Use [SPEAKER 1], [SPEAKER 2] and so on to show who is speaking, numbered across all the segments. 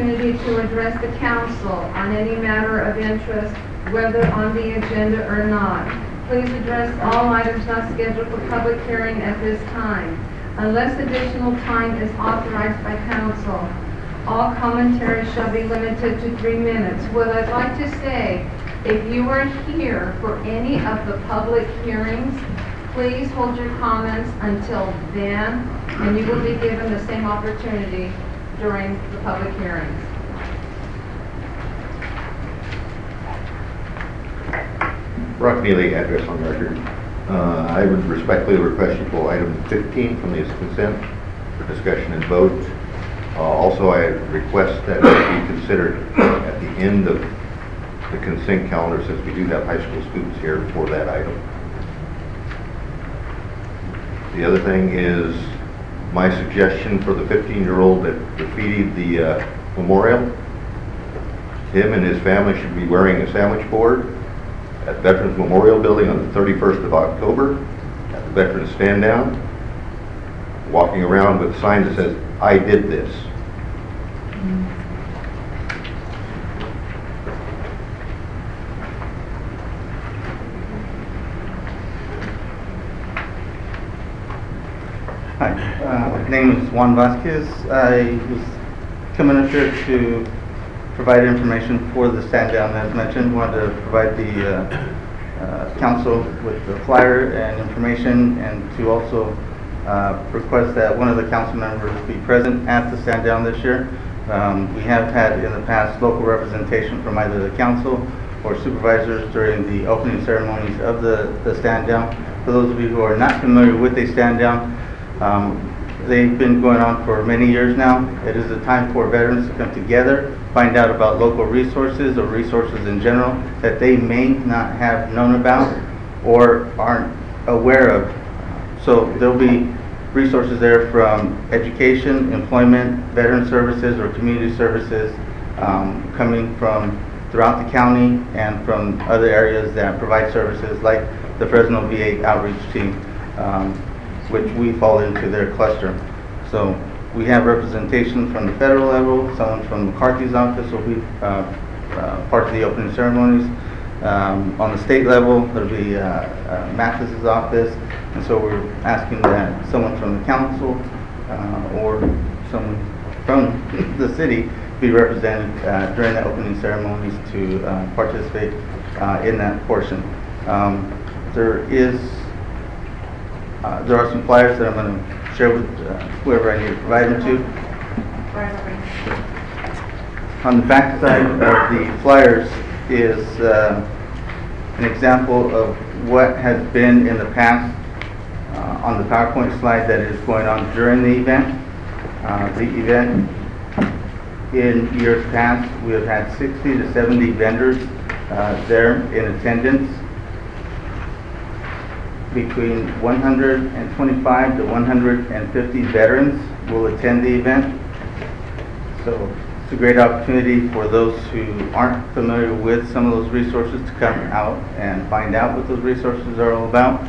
[SPEAKER 1] opportunity to address the council on any matter of interest, whether on the agenda or not. Please address all items not scheduled for public hearing at this time, unless additional time is authorized by council. All commentary shall be limited to 3 minutes. What I'd like to say, if you are here for any of the public hearings, please hold your comments until then, and you will be given the same opportunity during the public hearings.
[SPEAKER 2] Brock Neely, address on record. I would respectfully request you pull item 15 from the consent for discussion and vote. Also, I request that it be considered at the end of the consent calendar, since we do have high school students here for that item. The other thing is my suggestion for the 15-year-old that graffitied the memorial. Him and his family should be wearing a sandwich board at Veterans Memorial Building on the 31st of October at the Veterans Stand Down, walking around with a sign that says, "I did this."
[SPEAKER 3] Hi, my name is Juan Vasquez. I was coming up here to provide information for the stand down as mentioned. Wanted to provide the council with the flyer and information, and to also request that one of the council members be present at the stand down this year. We have had in the past local representation from either the council or supervisors during the opening ceremonies of the stand down. For those of you who are not familiar with a stand down, they've been going on for many years now. It is a time for veterans to come together, find out about local resources or resources in general that they may not have known about or aren't aware of. So there'll be resources there from education, employment, veteran services, or community services coming from throughout the county and from other areas that provide services like the Fresno VA outreach team, which we fall into their cluster. So we have representation from the federal level. Someone from McCarthy's office will be part of the opening ceremonies. On the state level, there'll be Mathis's office, and so we're asking that someone from the council or someone from the city be represented during the opening ceremonies to participate in that portion. There are some flyers that I'm going to share with whoever I need to provide them to. On the back side of the flyers is an example of what has been in the past on the PowerPoint slide that is going on during the event. The event in years past, we have had 60 to 70 vendors there in attendance. Between 125 to 150 veterans will attend the event. So it's a great opportunity for those who aren't familiar with some of those resources to come out and find out what those resources are all about.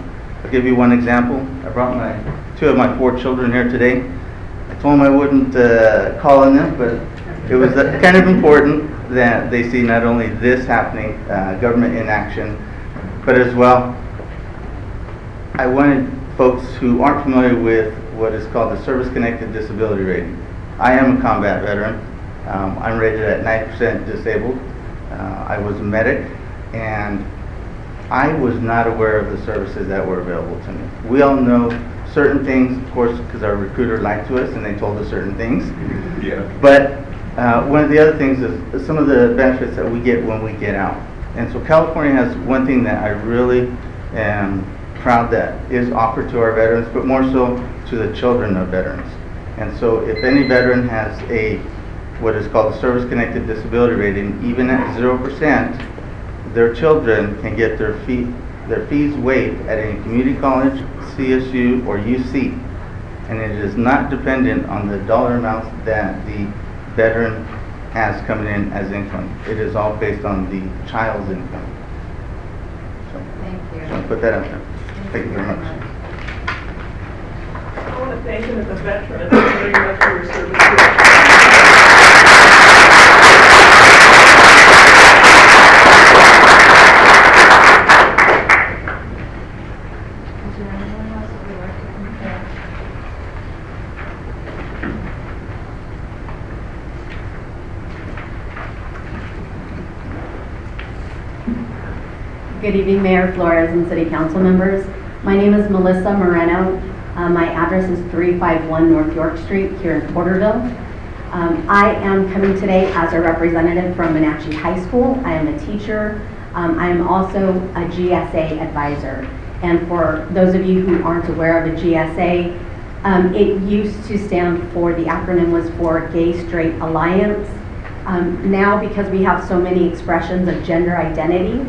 [SPEAKER 3] I'll give you one example. I brought two of my 4 children here today. I told them I wouldn't call on them, but it was kind of important that they see not only this happening, government in action, but as well I wanted folks who aren't familiar with what is called the service-connected disability rating. I am a combat veteran. I'm rated at 90% disabled. I was a medic, and I was not aware of the services that were available to me. We all know certain things, of course, because our recruiter lied to us and they told us certain things.
[SPEAKER 2] Yeah.
[SPEAKER 3] But one of the other things is some of the benefits that we get when we get out. And so California has one thing that I really am proud that is offered to our veterans, but more so to the children of veterans. And so if any veteran has what is called a service-connected disability rating, even at 0%, their children can get their fees waived at any community college, CSU, or UC. And it is not dependent on the dollar amounts that the veteran has coming in as income. It is all based on the child's income. So,
[SPEAKER 1] Thank you.
[SPEAKER 3] I want to put that out there. Thank you very much.
[SPEAKER 4] I want to thank him as a veteran very much for your service. Good evening, Mayor Flores and City Council members. My name is Melissa Moreno. My address is 351 North York Street here in Porterville. I am coming today as a representative from Wenatchee High School. I am a teacher. I am also a GSA advisor. And for those of you who aren't aware of a GSA, it used to stand for, the acronym was for Gay Straight Alliance. Now, because we have so many expressions of gender identity,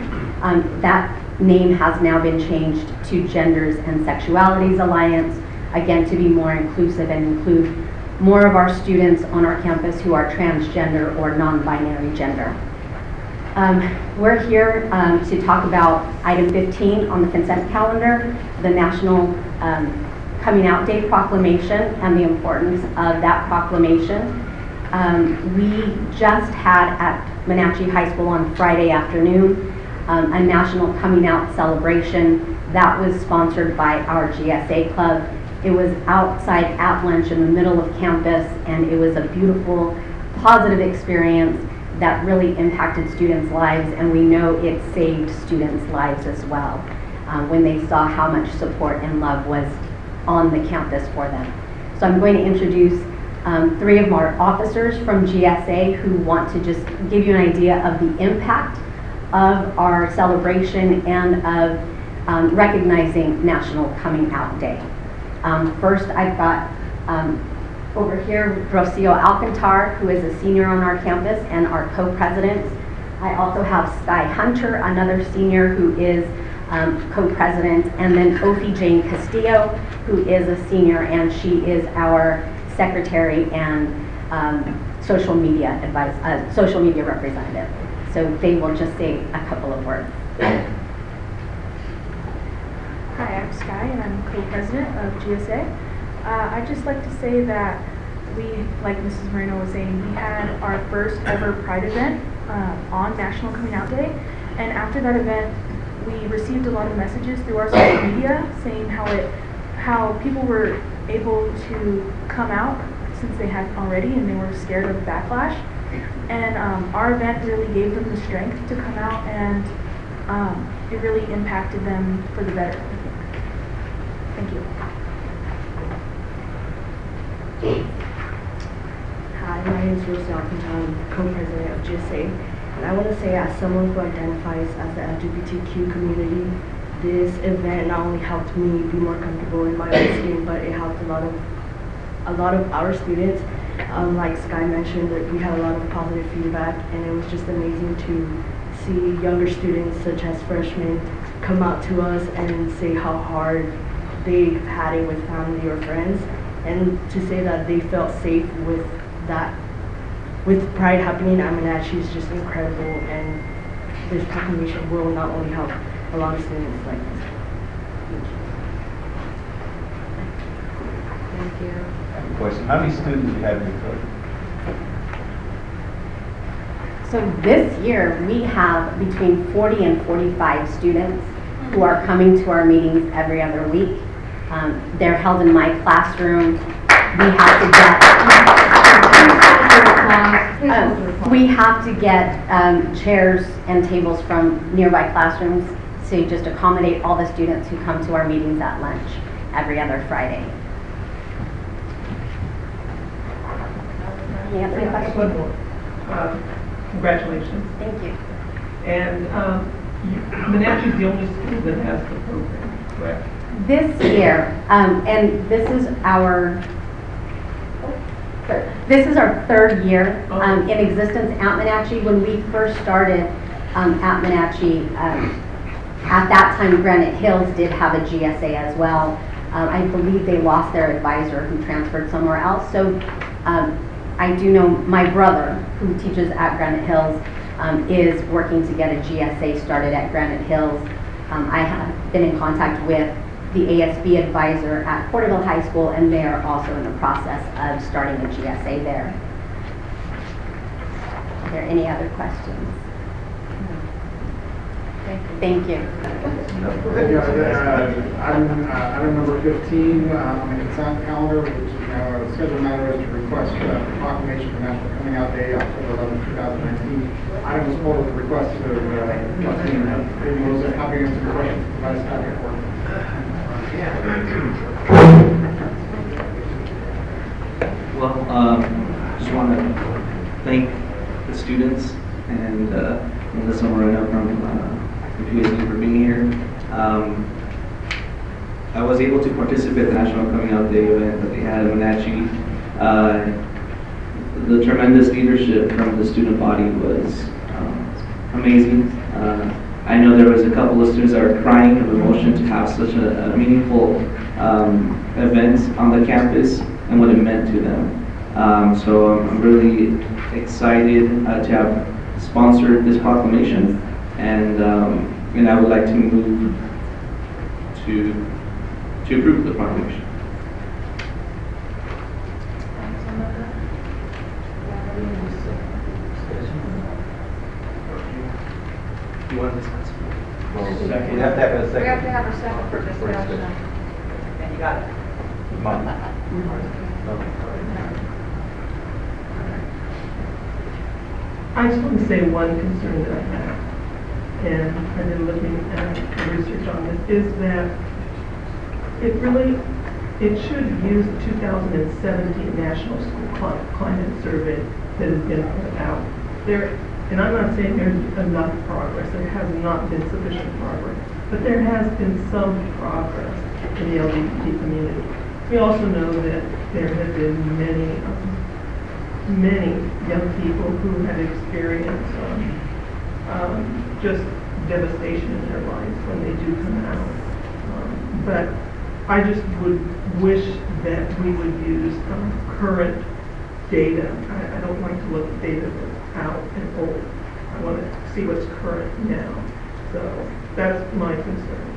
[SPEAKER 4] that name has now been changed to Genders and Sexualities Alliance, again, to be more inclusive and include more of our students on our campus who are transgender or non-binary gender. We're here to talk about item 15 on the consent calendar, the National Coming Out Day Proclamation and the importance of that proclamation. We just had at Wenatchee High School on Friday afternoon a National Coming Out celebration that was sponsored by our GSA club. It was outside at lunch in the middle of campus, and it was a beautiful, positive experience that really impacted students' lives, and we know it saved students' lives as well when they saw how much support and love was on the campus for them. So I'm going to introduce three of our officers from GSA who want to just give you an idea of the impact of our celebration and of recognizing National Coming Out Day. First, I've got over here Rocio Alcantar, who is a senior on our campus and our co-president. I also have Sky Hunter, another senior who is co-president, and then Ophi Jane Castillo, who is a senior, and she is our secretary and social media representative. So they will just say a couple of words.
[SPEAKER 5] Hi, I'm Sky, and I'm co-president of GSA. I'd just like to say that we, like Mrs. Moreno was saying, we had our first ever Pride event on National Coming Out Day, and after that event, we received a lot of messages through our social media saying how people were able to come out since they hadn't already and they were scared of backlash. And our event really gave them the strength to come out, and it really impacted them for the better, I think. Thank you.
[SPEAKER 6] Hi, my name is Rosie Alcantar. I'm co-president of GSA. And I want to say, as someone who identifies as the LGBTQ community, this event not only helped me be more comfortable in my own skin, but it helped a lot of our students. Like Sky mentioned, that we had a lot of positive feedback, and it was just amazing to see younger students, such as freshmen, come out to us and say how hard they've had it with family or friends, and to say that they felt safe with that. With Pride happening at Wenatchee is just incredible, and this proclamation will not only help a lot of students like this.
[SPEAKER 1] Thank you.
[SPEAKER 7] I have a question. How many students do you have in your club?
[SPEAKER 4] So this year, we have between 40 and 45 students who are coming to our meetings every other week. They're held in my classroom. We have to get chairs and tables from nearby classrooms to just accommodate all the students who come to our meetings at lunch every other Friday. Any other questions?
[SPEAKER 8] Congratulations.
[SPEAKER 4] Thank you.
[SPEAKER 8] And Wenatchee is the only school that has the program, correct?
[SPEAKER 4] This year, and this is our third year in existence at Wenatchee. When we first started at Wenatchee, at that time Granite Hills did have a GSA as well. I believe they lost their advisor who transferred somewhere else. So I do know my brother, who teaches at Granite Hills, is working to get a GSA started at Granite Hills. I have been in contact with the ASB advisor at Porterville High School, and they are also in the process of starting a GSA there. Are there any other questions? Thank you.
[SPEAKER 9] Item number 15 on the consent calendar, which is scheduled matter is to request proclamation for National Coming Out Day, October 11, 2019. Item is four with the request of trustee Melissa copy answer the questions provided staff report.
[SPEAKER 10] Well, just want to thank the students and Melissa Moreno from PhD for being here. I was able to participate in the National Coming Out Day event that they had in Wenatchee. The tremendous leadership from the student body was amazing. I know there was a couple of students that were crying of emotion to have such a meaningful event on the campus and what it meant to them. So I'm really excited to have sponsored this proclamation, and I would like to move to approve the proclamation. You want to discuss?
[SPEAKER 7] Well, we have to have a second.
[SPEAKER 1] We have to have a second for discussion.
[SPEAKER 7] And you got it. Mom.
[SPEAKER 8] I just want to say one concern that I have, and I've been looking at the research on this, is that it should use the 2017 National School Climate Survey that has been put out. And I'm not saying there's enough progress, there has not been sufficient progress, but there has been some progress in the LGBT community. We also know that there have been many young people who have experienced just devastation in their lives when they do come out. But I just would wish that we would use current data. I don't like to look at data that's out and old. I want to see what's current now. So that's my concern.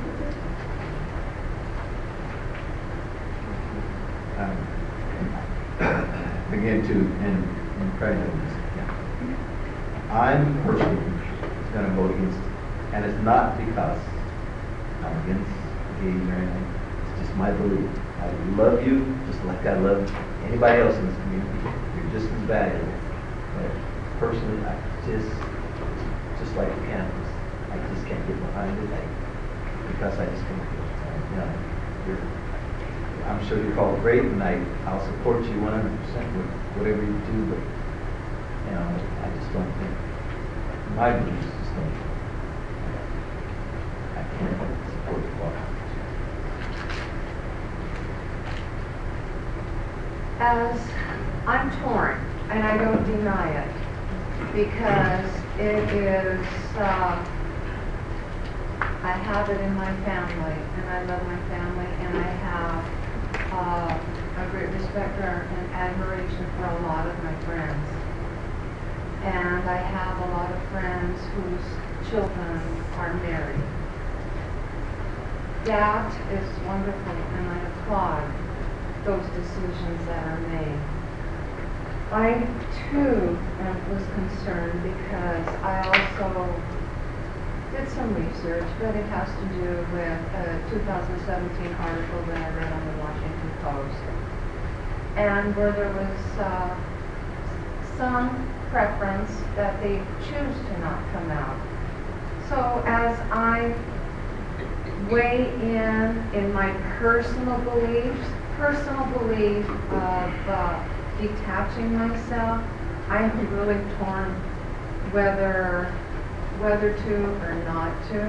[SPEAKER 7] Begin to, and try to, I'm personally going to vote against it. And it's not because I'm against gays or anything. It's just my belief. I love you just like I love anybody else in this community. You're just as valuable. But personally, I just like the campus, I just can't get behind it because I just can't get behind it. I'm sure you're all great, and I'll support you 100% with whatever you do, but I just don't think my beliefs just don't. I can't support the law.
[SPEAKER 1] As I'm torn, and I don't deny it, because it is, I have it in my family, and I love my family, and I have a great respect and admiration for a lot of my friends. And I have a lot of friends whose children are married. That is wonderful, and I applaud those decisions that are made. I too was concerned because I also did some research, but it has to do with a 2017 article that I read on the Washington Post, and where there was some preference that they choose to not come out. So as I weigh in my personal belief of detaching myself, I'm really torn whether to or not to.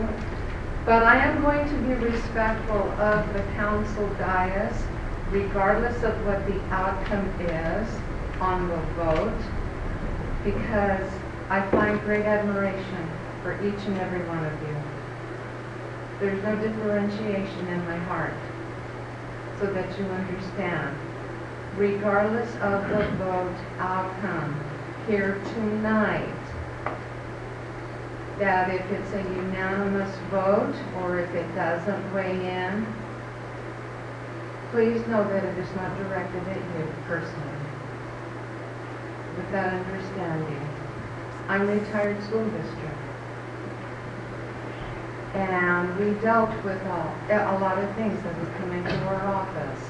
[SPEAKER 1] But I am going to be respectful of the council dais, regardless of what the outcome is on the vote, because I find great admiration for each and every one of you. There's no differentiation in my heart, so that you understand. Regardless of the vote outcome here tonight, that if it's a unanimous vote or if it doesn't weigh in, please know that it is not directed at you personally. With that understanding, I'm a retired school district, and we dealt with a lot of things that would come into our office.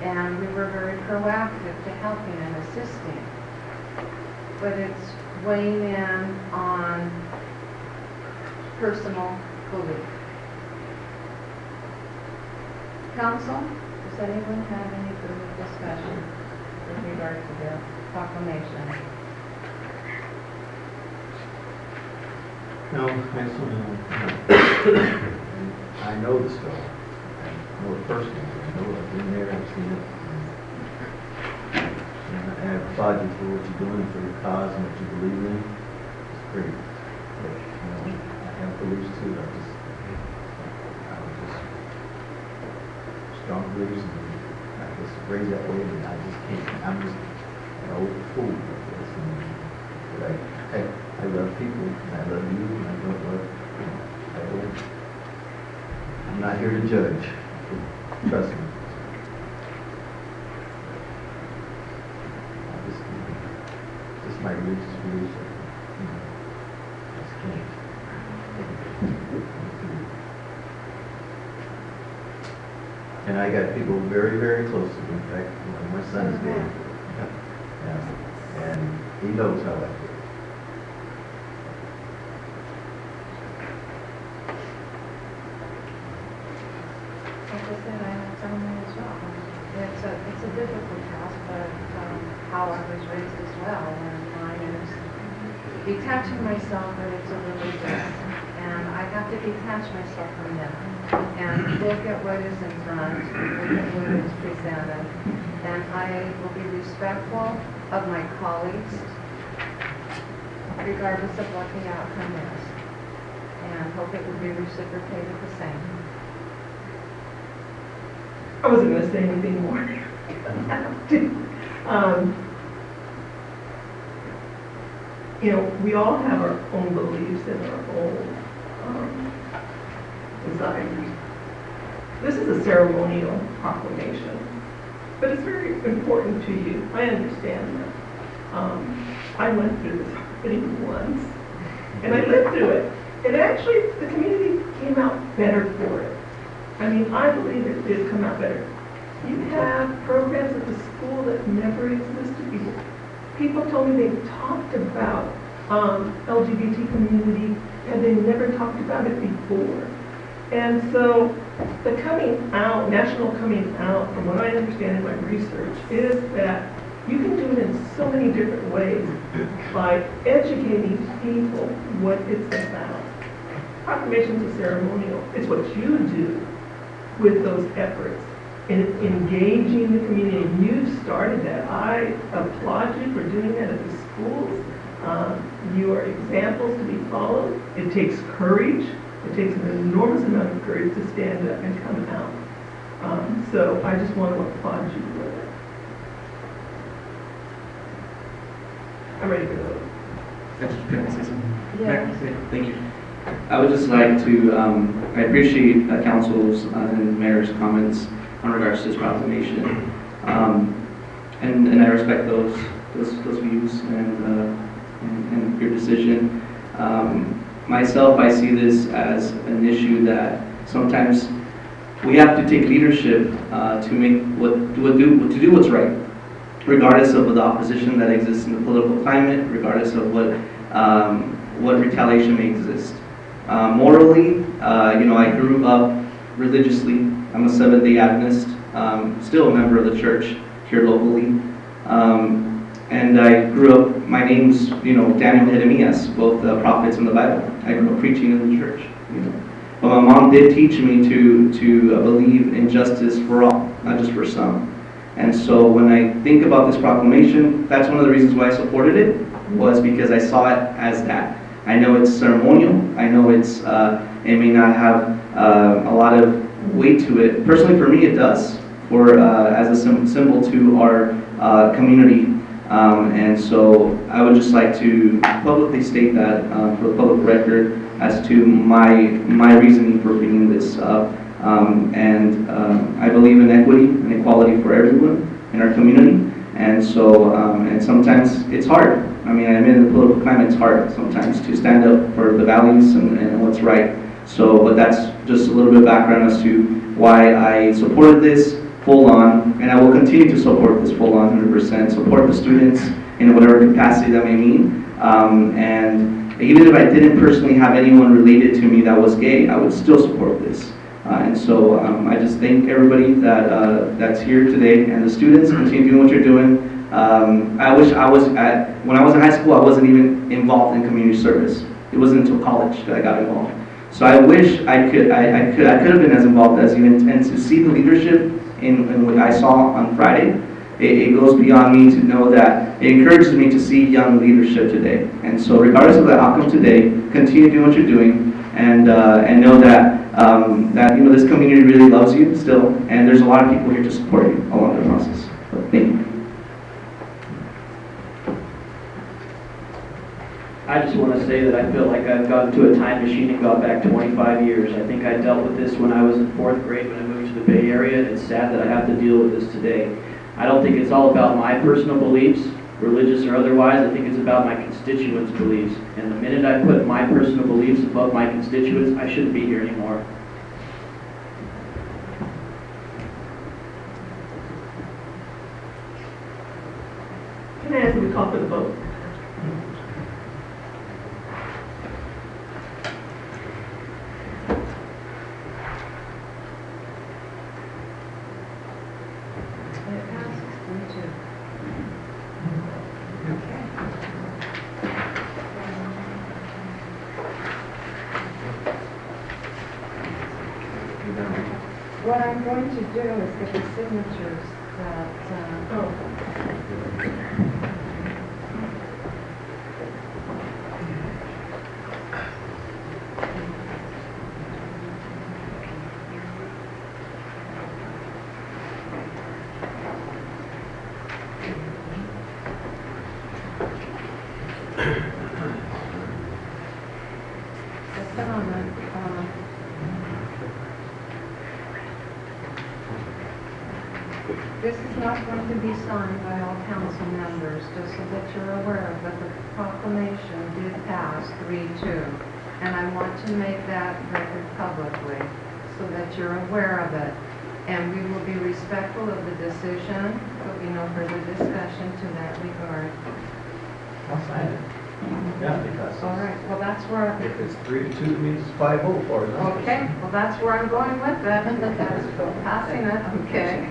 [SPEAKER 1] and we were very proactive to helping and assisting. But it's weighing in on personal belief. Council, does anyone have any further discussion with regard to the proclamation?
[SPEAKER 7] No, I just want to, I know the story. I know it personally. I know I've been there, I've seen it. And I applaud you for what you're doing for your cause and what you believe in. It's great. But, I have beliefs too. I'm just strong beliefs, and I just raised that way, and I just can't. I'm just an old fool like this. But I love people, and I love you, and I don't love, I don't. I'm not here to judge. Trust me. Just my religious beliefs. I just can't. And I got people very, very close to me. In fact, my son is gay. Yeah. And he knows how I feel.
[SPEAKER 1] Like I said, I have family as well. It's a difficult task, but how I was raised as well. And mine is detaching myself when it's a religious, and I have to detach myself from them and look at what is in front, look at what is presented, and I will be respectful of my colleagues, regardless of what the outcome is, and hope it will be reciprocated the same.
[SPEAKER 8] I wasn't going to say anything more. We all have our own beliefs and our own desires. This is a ceremonial proclamation, but it's very important to you. I understand that. I went through this thing once, and I lived through it. And actually, the community came out better for it. I mean, I believe it did come out better. You have programs at the school that never existed before. People told me they talked about LGBT community and they never talked about it before. And so the coming out, national coming out, from what I understand in my research, is that you can do it in so many different ways by educating people what it's about. Proclamations are ceremonial. It's what you do with those efforts in engaging the community. And you started that. I applaud you for doing that at the schools. You are examples to be followed. It takes courage. It takes an enormous amount of courage to stand up and come out. So I just want to applaud you for that. I'm ready for those.
[SPEAKER 1] Yes.
[SPEAKER 10] Thank you. I would just like to, I appreciate council's and mayor's comments in regards to this proclamation. And I respect those views and your decision. Myself, I see this as an issue that sometimes we have to take leadership to make to do what's right, regardless of the opposition that exists in the political climate, regardless of what retaliation may exist. Morally, I grew up religiously. I'm a Seventh-day Adventist, still a member of the church here locally. And I grew up, my name's, Daniel and Jeremias, both prophets in the Bible. I grew up preaching in the church, But my mom did teach me to believe in justice for all, not just for some. And so when I think about this proclamation, that's one of the reasons why I supported it, was because I saw it as that. I know it's ceremonial. I know it may not have a lot of weight to it. Personally, for me, it does, as a symbol to our community. And so I would just like to publicly state that for the public record as to my reasoning for bringing this up. I believe in equity and equality for everyone in our community. And so, and sometimes it's hard. I mean, I'm in the political climate, it's hard sometimes to stand up for the values and what's right. So, but that's just a little bit of background as to why I supported this. full on, and I will continue to support this full on 100%, support the students in whatever capacity that may mean. And even if I didn't personally have anyone related to me that was gay, I would still support this. And so I just thank everybody that's here today, and the students, continue doing what you're doing. I wish I was when I was in high school, I wasn't even involved in community service. It wasn't until college that I got involved. So I wish I could have been as involved as you, and to see the leadership in what I saw on Friday, it goes beyond me to know that it encourages me to see young leadership today. And so regardless of the outcome today, continue doing what you're doing, and know that this community really loves you still, and there's a lot of people here to support you along the process. So thank you.
[SPEAKER 11] I just want to say that I feel like I've gone to a time machine and got back 25 years. I think I dealt with this when I was in 4th grade when I moved to the Bay Area, and it's sad that I have to deal with this today. I don't think it's all about my personal beliefs, religious or otherwise. I think it's about my constituents' beliefs. And the minute I put my personal beliefs above my constituents, I shouldn't be here anymore.
[SPEAKER 8] Can I ask that we call for the vote?
[SPEAKER 1] It passes 3-2. Okay. What I'm going to do is get the signatures that, I put on the, this is not going to be signed by all council members, just so that you're aware of, but the proclamation did pass 3-2. And I want to make that record publicly, so that you're aware of it. And we will be respectful of the decision. There'll be no further discussion to that regard.
[SPEAKER 7] I'll sign it. Yeah, because
[SPEAKER 1] All right, well, that's where,
[SPEAKER 7] if it's 3-2, it means 5-0 for it.
[SPEAKER 1] okay, well, that's where I'm going with that. That's passing it, okay.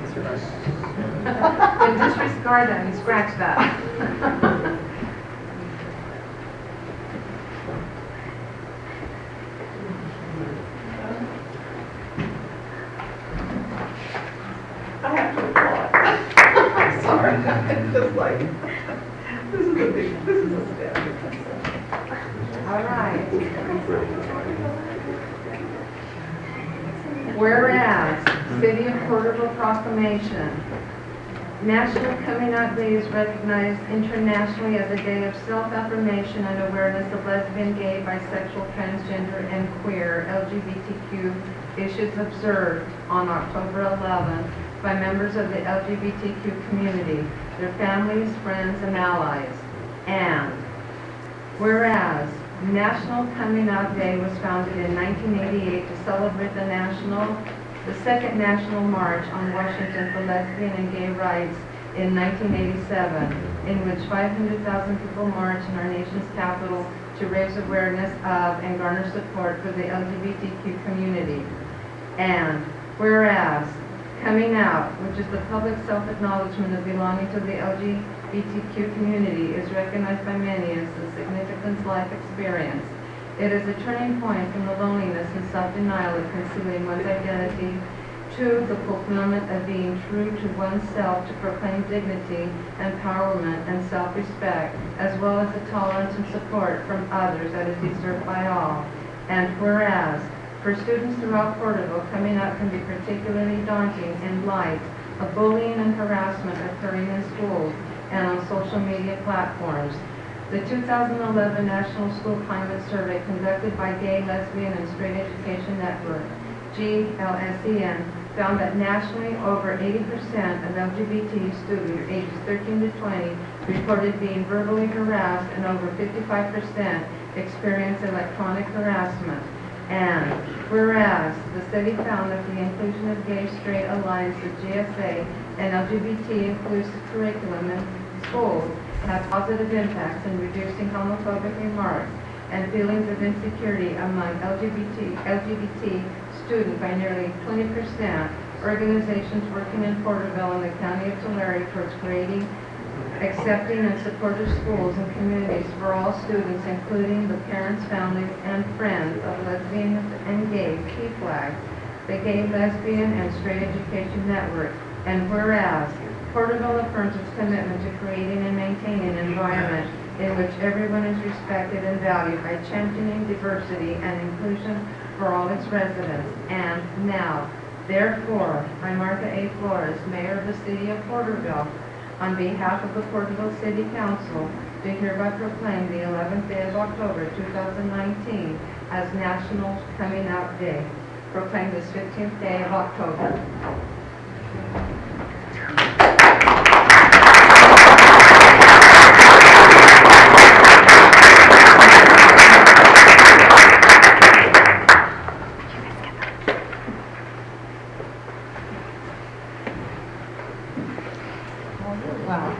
[SPEAKER 1] And disregard that and scratch that.
[SPEAKER 8] I have to applaud. Sorry, it's just like, this is a step.
[SPEAKER 1] All right. Whereas, City of Porterville Proclamation, National Coming Out Day is recognized internationally as a day of self-affirmation and awareness of lesbian, gay, bisexual, transgender, and queer LGBTQ issues observed on October 11th by members of the LGBTQ community, their families, friends, and allies. And whereas National Coming Out Day was founded in 1988 to celebrate the second National March on Washington for lesbian and gay rights in 1987, in which 500,000 people marched in our nation's capital to raise awareness of and garner support for the LGBTQ community. And whereas coming out, which is the public self-acknowledgement of belonging to the LGBTQ community, is recognized by many as a significant life experience. It is a turning point from the loneliness and self-denial of concealing one's identity to the fulfillment of being true to oneself to proclaim dignity, empowerment, and self-respect, as well as the tolerance and support from others that is deserved by all. And whereas, for students throughout Porterville, coming out can be particularly daunting in light of bullying and harassment occurring in schools and on social media platforms. The 2011 National School Climate Survey conducted by Gay, Lesbian, and Straight Education Network, GLSEN, found that nationally over 80% of LGBT students ages 13 to 20 reported being verbally harassed, and over 55% experienced electronic harassment. And whereas the city found that the inclusion of gay straight alliance with GSA and LGBT inclusive curriculum in schools has positive impacts in reducing homophobic remarks and feelings of insecurity among LGBT students by nearly 20%, organizations working in Porterville and the county of Tulare towards creating accepting and supportive schools and communities for all students, including the parents, families, and friends of lesbians and gays, PFLAG, the Gay, Lesbian, and Straight Education Network. And whereas Porterville affirms its commitment to creating and maintaining an environment in which everyone is respected and valued by championing diversity and inclusion for all its residents. And now, therefore, I, Martha A. Flores, Mayor of the City of Porterville, on behalf of the Porterville City Council, do hereby proclaim the 11th day of October 2019 as National Coming Out Day. Proclaim this 15th day of October. Wow,